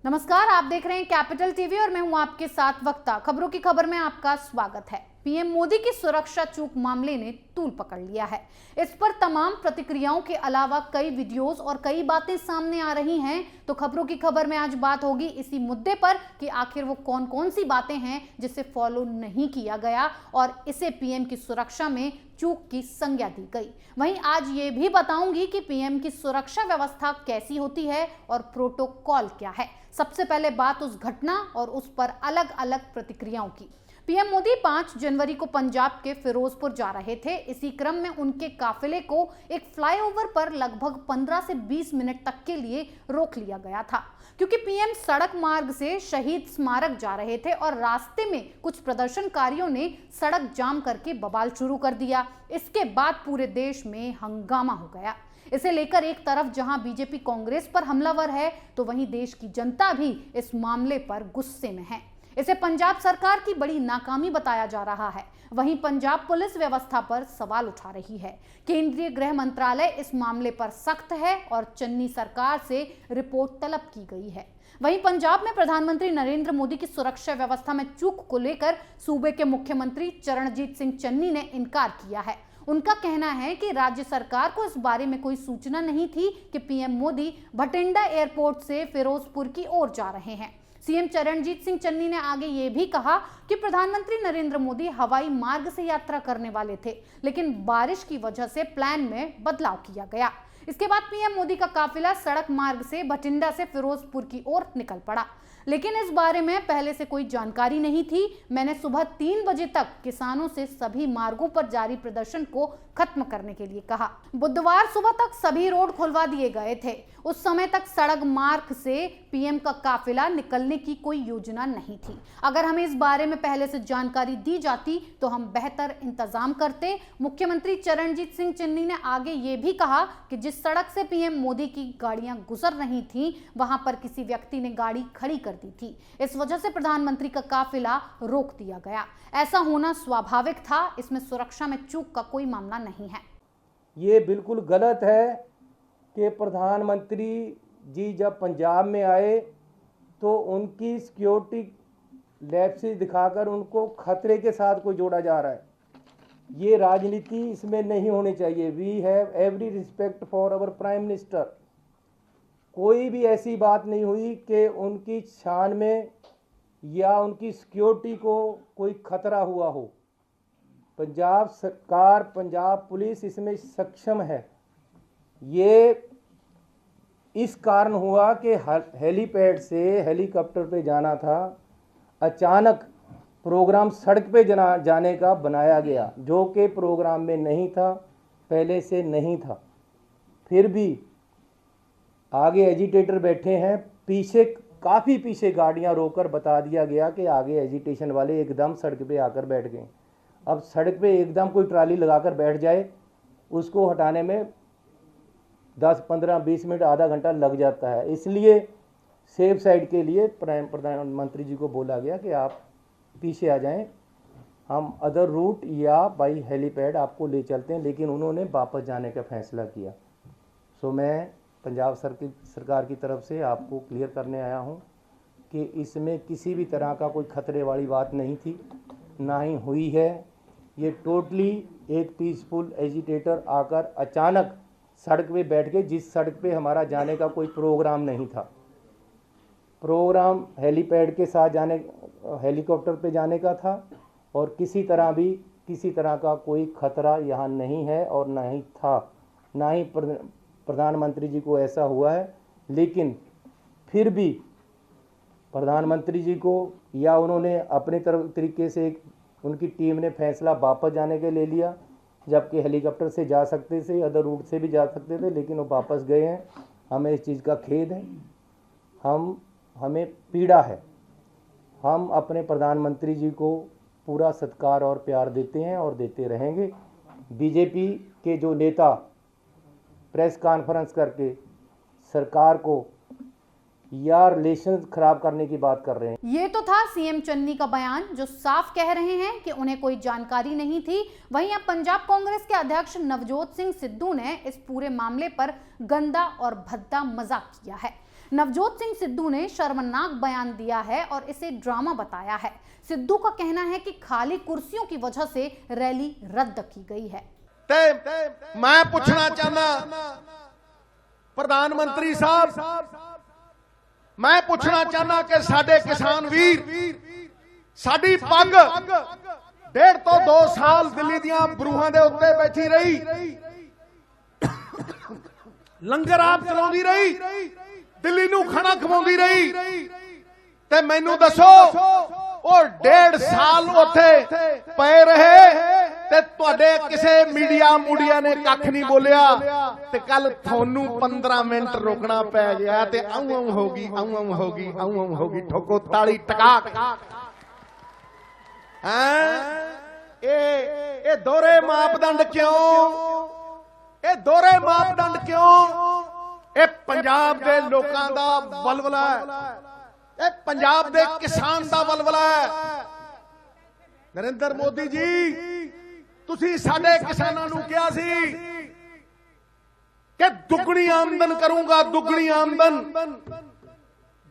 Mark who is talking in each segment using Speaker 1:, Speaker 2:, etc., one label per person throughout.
Speaker 1: नमस्कार, आप देख रहे हैं कैपिटल टीवी और मैं हूं आपके साथ वक्ता। खबरों की खबर में आपका स्वागत है। पीएम मोदी की सुरक्षा चूक मामले ने तूल पकड़ लिया है। इस पर तमाम प्रतिक्रियाओं के अलावा कई वीडियोस और कई बातें सामने आ रही हैं। तो खबरों की खबर में आज बात होगी इसी मुद्दे पर कि आखिर वो कौन कौन सी बातें हैं जिसे फॉलो नहीं किया गया और इसे पीएम की सुरक्षा में चूक की संज्ञा दी गई। वहीं आज ये भी बताऊंगी कि पीएम की सुरक्षा व्यवस्था कैसी होती है और प्रोटोकॉल क्या है। सबसे पहले बात उस घटना और उस पर अलग अलग प्रतिक्रियाओं की। पीएम मोदी 5 जनवरी को पंजाब के फिरोजपुर जा रहे थे। इसी क्रम में उनके काफिले को एक फ्लाईओवर पर लगभग 15 से 20 मिनट तक के लिए रोक लिया गया था, क्योंकि पीएम सड़क मार्ग से शहीद स्मारक जा रहे थे और रास्ते में कुछ प्रदर्शनकारियों ने सड़क जाम करके बवाल शुरू कर दिया। इसके बाद पूरे देश में हंगामा हो गया। इसे लेकर एक तरफ जहां बीजेपी कांग्रेस पर हमलावर है, तो वहीं देश की जनता भी इस मामले पर गुस्से में है। इसे पंजाब सरकार की बड़ी नाकामी बताया जा रहा है। वहीं पंजाब पुलिस व्यवस्था पर सवाल उठा रही है। केंद्रीय गृह मंत्रालय इस मामले पर सख्त है और चन्नी सरकार से रिपोर्ट तलब की गई है। वहीं पंजाब में प्रधानमंत्री नरेंद्र मोदी की सुरक्षा व्यवस्था में चूक को लेकर सूबे के मुख्यमंत्री चरणजीत सिंह चन्नी ने इनकार किया है। उनका कहना है कि राज्य सरकार को इस बारे में कोई सूचना नहीं थी कि पीएम मोदी भटिंडा एयरपोर्ट से फिरोजपुर की ओर जा रहे हैं। सीएम चरणजीत सिंह चन्नी ने आगे ये भी कहा कि प्रधानमंत्री नरेंद्र मोदी हवाई मार्ग से यात्रा करने वाले थे, लेकिन बारिश की वजह से प्लान में बदलाव किया गया। इसके बाद पीएम मोदी का काफिला सड़क मार्ग से भटिंडा से फिरोजपुर की ओर निकल पड़ा, लेकिन इस बारे में पहले से कोई जानकारी नहीं थी। मैंने सुबह 3 बजे तक किसानों से सभी मार्गों पर जारी प्रदर्शन को खत्म करने के लिए कहा। बुधवार सुबह तक सभी रोड खुलवा दिए गए थे। उस समय तक सड़क मार्ग से पीएम का काफिला निकलने की कोई योजना नहीं थी। अगर हमें इस बारे में पहले से जानकारी दी जाती तो हम बेहतर इंतजाम करते। मुख्यमंत्री चरणजीत सिंह चन्नी ने आगे ये भी कहा कि जिस सड़क से पीएम मोदी की गाड़ियां गुजर रही थी, वहां पर किसी व्यक्ति ने गाड़ी खड़ी कर दी थी। इस वजह से प्रधानमंत्री का काफिला रोक दिया गया। ऐसा होना स्वाभाविक था। इसमें सुरक्षा में चूक का कोई मामला नहीं है।
Speaker 2: ये बिल्कुल गलत है कि प्रधानमंत्री जी जब पंजाब में आए तो उनकी सिक्योरिटी लैप्सेस दिखाकर उनको खतरे के साथ को जोड़ा जा रहा है। ये राजनीति इसमें नहीं होनी चाहिए। We have every respect for our prime minister. कोई भी ऐसी बात नहीं हुई कि उनकी शान में या उनकी सिक्योरिटी को कोई खतरा हुआ हो। पंजाब सरकार, पंजाब पुलिस इसमें सक्षम है। ये इस कारण हुआ कि हेलीपैड से हेलीकॉप्टर पे जाना था। अचानक प्रोग्राम सड़क पे जाने का बनाया गया, जो कि प्रोग्राम में नहीं था, पहले से नहीं था। फिर भी आगे एजिटेटर बैठे हैं, पीछे काफ़ी पीछे गाड़ियां रोककर बता दिया गया कि आगे एजिटेशन वाले एकदम सड़क पे आकर बैठ गए। अब सड़क पे एकदम कोई ट्राली लगाकर बैठ जाए, उसको हटाने में 10, 15, 20 मिनट, आधा घंटा लग जाता है। इसलिए सेफ साइड के लिए प्रधानमंत्री जी को बोला गया कि आप पीछे आ जाएं, हम अदर रूट या बाई हेलीपैड आपको ले चलते हैं। लेकिन उन्होंने वापस जाने का फैसला किया। सो मैं पंजाब सरकार की तरफ से आपको क्लियर करने आया हूं कि इसमें किसी भी तरह का कोई खतरे वाली बात नहीं थी, ना ही हुई है। ये टोटली एक पीसफुल एजिटेटर आकर अचानक सड़क पे बैठ गए, जिस सड़क पे हमारा जाने का कोई प्रोग्राम नहीं था। प्रोग्राम हेलीपैड के साथ जाने, हेलीकॉप्टर पे जाने का था और किसी तरह का कोई खतरा यहाँ नहीं है और ना ही था, ना ही प्रधानमंत्री जी को ऐसा हुआ है। लेकिन फिर भी प्रधानमंत्री जी को या उन्होंने अपने तरीके से उनकी टीम ने फैसला वापस जाने के ले लिया, जबकि हेलीकॉप्टर से जा सकते थे, अदर रूट से भी जा सकते थे, लेकिन वो वापस गए हैं। हमें इस चीज़ का खेद है, हमें पीड़ा है। हम अपने प्रधानमंत्री जी को पूरा सत्कार और प्यार देते हैं और देते रहेंगे। बीजेपी के जो नेता प्रेस कॉन्फ्रेंस करके सरकार को या रिलेशन खराब करने की बात कर रहे हैं।
Speaker 1: ये तो था सीएम चन्नी का बयान, जो साफ कह रहे हैं कि उन्हें कोई जानकारी नहीं थी। वहीं अब पंजाब कांग्रेस के अध्यक्ष नवजोत सिंह सिद्धू ने इस पूरे मामले पर गंदा और भद्दा मजाक किया है। नवजोत सिंह सिद्धू ने शर्मनाक बयान दिया है और इसे ड्रामा बताया है। सिद्धू का कहना है कि खाली कुर्सियों की वजह से रैली रद्द की गई है।
Speaker 3: मैं पूछना चाहना प्रधानमंत्री साहब, मैं पूछना चाहना कि साडे किसान वीर साडी पग 1.5 ਤੋਂ 2 साल दिल्ली दियां बरूहां दे उत्ते बैठी रही, लंगर आप चलाउंदी रही, दिल्ली नूं खाना खवाउंदी रही, ते मैनू दसो और 1.5 साल उत्थे पए रहे ते तुहाडे किसे मीडिया मुड़िया ने कख नहीं बोलिया, ते कल थोनू 15 मिनट रोकना पै गया ते आऊं आऊं होगी, आऊं आऊं होगी, आऊं आऊं होगी, ठोको ताली टकाक। ए दोहरे मापदंड क्यों? ए दोहरे मापदंड क्यों? ए पंजाब दे लोकां दा बलबला है, ए पंजाब दे किसान दा बलबला है। नरेंद्र मोदी जी, तुसी साडे किसानां नूं किहा सी कि दुगनी आमदन करूंगा, दुगनी आमदन।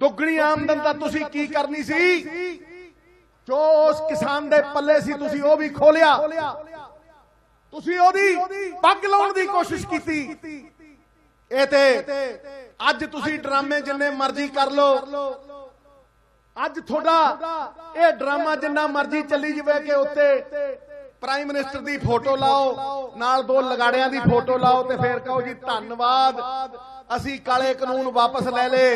Speaker 3: दुगनी आमदन दा तुसी की करनी सी? जो उस किसान दे पल्ले सी तुसी ओ भी खोलिया, तुसी ओदी पग लाउण दी कोशिश कीती। ए ते अज तुसी ड्रामे जिन्ने मर्जी कर लो, अज थोड़ा ये ड्रामा जिन्ना मर्जी चली जावे कि उत्ते प्राइम मिनिस्टर दी फोटो लाओ, नाल 2 लगाड़ियां दी फोटो लाओ, ते फिर कहो जी धन्नवाद असी काले कानून वापस ले ले,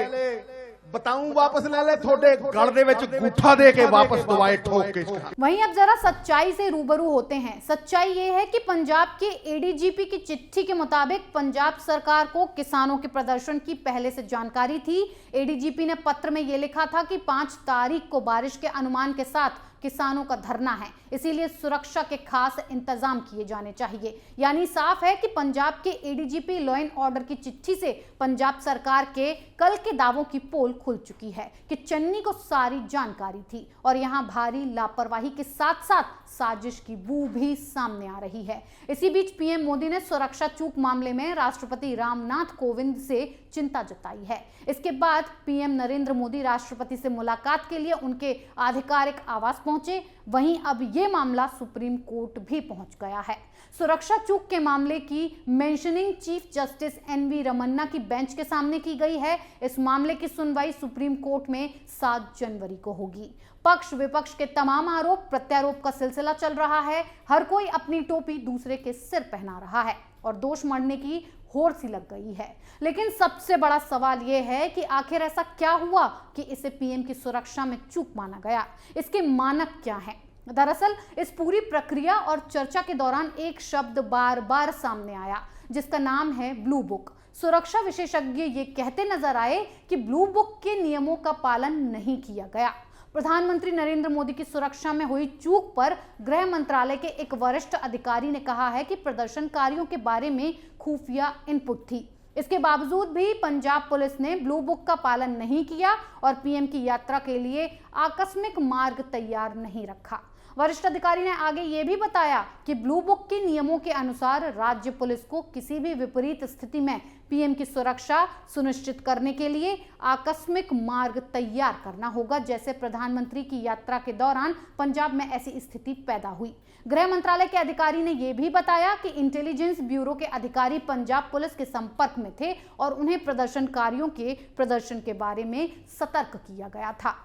Speaker 3: बताऊं वापस ले ले, थोड़े गल दे विच गूठा दे के वापस दवाए ठोक के।
Speaker 1: वहीं अब जरा सच्चाई से रूबरू होते हैं। सच्चाई ये है कि पंजाब के एडीजीपी की चिट्ठी के मुताबिक पंजाब सरकार को किसानों के प्रदर्शन की पहले से जानकारी थी। एडीजीपी ने पत्र में ये लिखा था कि 5 तारीख को बारिश के अनुमान के साथ किसानों का धरना है, इसीलिए सुरक्षा के खास इंतजाम किए जाने चाहिए। यानी साफ है कि पंजाब के एडीजीपी लॉ एंड ऑर्डर की चिट्ठी से पंजाब सरकार के कल के दावों की पोल खुल चुकी है कि चन्नी को सारी जानकारी थी और यहां भारी लापरवाही के साथ साथ साजिश की बू भी सामने आ रही है। इसी बीच पीएम मोदी ने सुरक्षा चूक मामले में राष्ट्रपति रामनाथ कोविंद से चिंता जताई है। इसके बाद पीएम नरेंद्र मोदी राष्ट्रपति से मुलाकात के लिए उनके आधिकारिक आवास पहुंचे। वहीं अब ये मामला सुप्रीम कोर्ट भी पहुंच गया है। सुरक्षा चूक के मामले की mentioning chief justice N V Ramana की बेंच के सामने की गई है। इस मामले की सुनवाई सुप्रीम कोर्ट में 7 जनवरी को होगी। पक्ष विपक्ष के तमाम आरोप प्रत्यारोप का सिलसिला चल रहा है। हर कोई अपनी टोपी दूसरे के सिर पहना रहा है और दोष मढ़ने की होड़ सी लग गई है। लेकिन सबसे बड़ा सवाल यह है कि आखिर ऐसा क्या हुआ कि इसे पीएम की सुरक्षा में चूक माना गया? इसके मानक क्या हैं? दरअसल इस पूरी प्रक्रिया और चर्चा के दौरान एक शब्द बार बार सामने आया, जिसका नाम है ब्लू बुक। सुरक्षा विशेषज्ञ ये कहते नजर आए कि ब्लू बुक के नियमों का पालन नहीं किया गया। प्रधानमंत्री नरेंद्र मोदी की सुरक्षा में हुई चूक पर गृह मंत्रालय के एक वरिष्ठ अधिकारी ने कहा है कि प्रदर्शनकारियों के बारे में खुफिया इनपुट थी। इसके बावजूद भी पंजाब पुलिस ने ब्लू बुक का पालन नहीं किया और पीएम की यात्रा के लिए आकस्मिक मार्ग तैयार नहीं रखा। वरिष्ठ अधिकारी ने आगे ये भी बताया कि ब्लू बुक के नियमों के अनुसार राज्य पुलिस को किसी भी विपरीत स्थिति में पीएम की सुरक्षा सुनिश्चित करने के लिए आकस्मिक मार्ग तैयार करना होगा, जैसे प्रधानमंत्री की यात्रा के दौरान पंजाब में ऐसी स्थिति पैदा हुई। गृह मंत्रालय के अधिकारी ने यह भी बताया कि इंटेलिजेंस ब्यूरो के अधिकारी पंजाब पुलिस के संपर्क में थे और उन्हें प्रदर्शनकारियों के प्रदर्शन के बारे में सतर्क किया गया था।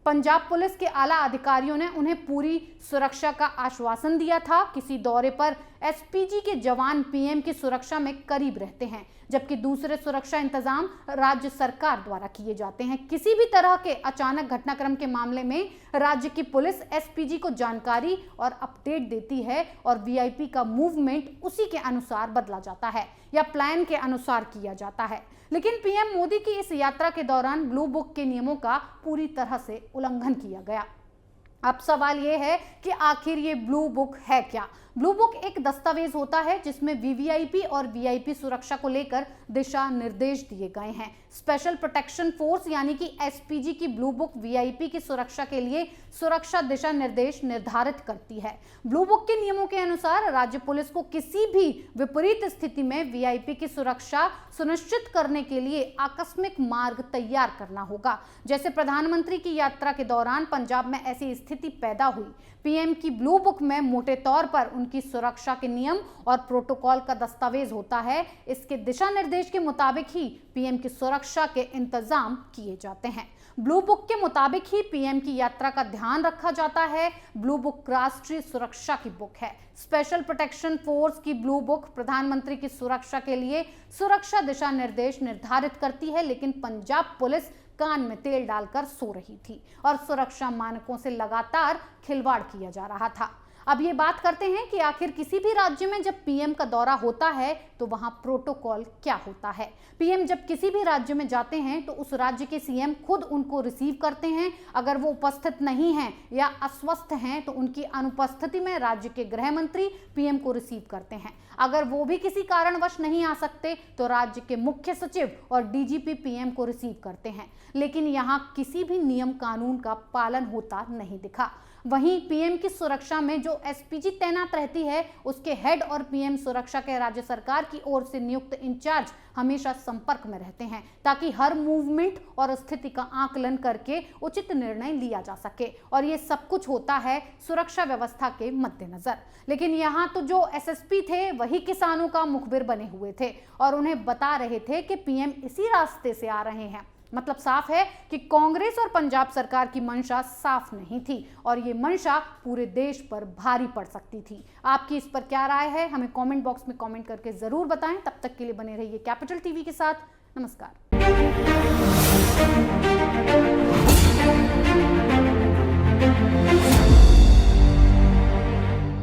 Speaker 1: पंजाब पुलिस के आला अधिकारियों ने उन्हें पूरी सुरक्षा का आश्वासन दिया था। किसी दौरे पर एसपीजी के जवान पीएम की सुरक्षा में करीब रहते हैं, जबकि दूसरे सुरक्षा इंतजाम राज्य सरकार द्वारा किए जाते हैं। किसी भी तरह के अचानक घटनाक्रम के मामले में राज्य की पुलिस एसपीजी को जानकारी और अपडेट देती है और वीआईपी का मूवमेंट उसी के अनुसार बदला जाता है या प्लान के अनुसार किया जाता है। लेकिन पीएम मोदी की इस यात्रा के दौरान ब्लू बुक के नियमों का पूरी तरह से उल्लंघन किया गया। अब सवाल यह है कि आखिर ये ब्लू बुक है क्या? ब्लू बुक एक दस्तावेज होता है जिसमें वीवीआईपी और वीआईपी सुरक्षा को लेकर दिशा निर्देश दिए गए हैं। स्पेशल प्रोटेक्शन फोर्स यानी कि एसपीजी की ब्लू बुक वीआईपी की सुरक्षा के लिए सुरक्षा दिशा निर्देश निर्धारित करती है। ब्लू बुक के नियमों के अनुसार राज्य पुलिस को किसी भी विपरीत स्थिति में वीआईपी की सुरक्षा सुनिश्चित करने के लिए आकस्मिक मार्ग तैयार करना होगा। जैसे प्रधानमंत्री की यात्रा के दौरान पंजाब में ऐसी स्थिति पैदा हुई। पीएम की ब्लू बुक में मोटे तौर पर उनकी सुरक्षा के नियम और प्रोटोकॉल का दस्तावेज होता है। इसके दिशा निर्देश के मुताबिक ही पीएम की सुरक्षा के इंतजाम किए जाते हैं। ब्लू बुक के मुताबिक ही पीएम की यात्रा का ध्यान रखा जाता है। ब्लू बुक राष्ट्रीय सुरक्षा की बुक है। स्पेशल प्रोटेक्शन फोर्स की ब्लू बुक प्रधानमंत्री की सुरक्षा के लिए सुरक्षा दिशा निर्देश निर्धारित करती है, लेकिन पंजाब पुलिस कान में तेल डालकर सो रही थी और सुरक्षा मानकों से लगातार खिलवाड़ किया जा रहा था। अब ये बात करते हैं कि आखिर किसी भी राज्य में जब पीएम का दौरा होता है तो वहां प्रोटोकॉल क्या होता है। पीएम जब किसी भी राज्य में जाते हैं तो उस राज्य के सीएम खुद उनको रिसीव करते हैं। अगर वो उपस्थित नहीं हैं या अस्वस्थ हैं तो उनकी अनुपस्थिति में राज्य के गृह मंत्री पीएम को रिसीव करते हैं। अगर वो भी किसी कारणवश नहीं आ सकते तो राज्य के मुख्य सचिव और डीजीपी पीएम को रिसीव करते हैं। लेकिन यहाँ किसी भी नियम कानून का पालन होता नहीं दिखा। वहीं पीएम की सुरक्षा में जो एसपीजी तैनात रहती है उसके हेड और पीएम सुरक्षा के राज्य सरकार की ओर से नियुक्त इंचार्ज हमेशा संपर्क में रहते हैं ताकि हर मूवमेंट और स्थिति का आकलन करके उचित निर्णय लिया जा सके। और ये सब कुछ होता है सुरक्षा व्यवस्था के मद्देनजर। लेकिन यहाँ तो जो एसएसपी थे वही किसानों का मुखबिर बने हुए थे और उन्हें बता रहे थे कि पीएम इसी रास्ते से आ रहे हैं। मतलब साफ है कि कांग्रेस और पंजाब सरकार की मंशा साफ नहीं थी और ये मंशा पूरे देश पर भारी पड़ सकती थी। आपकी इस पर क्या राय है, हमें कमेंट बॉक्स में कमेंट करके जरूर बताएं। तब तक के लिए बने रहिए कैपिटल टीवी के साथ। नमस्कार।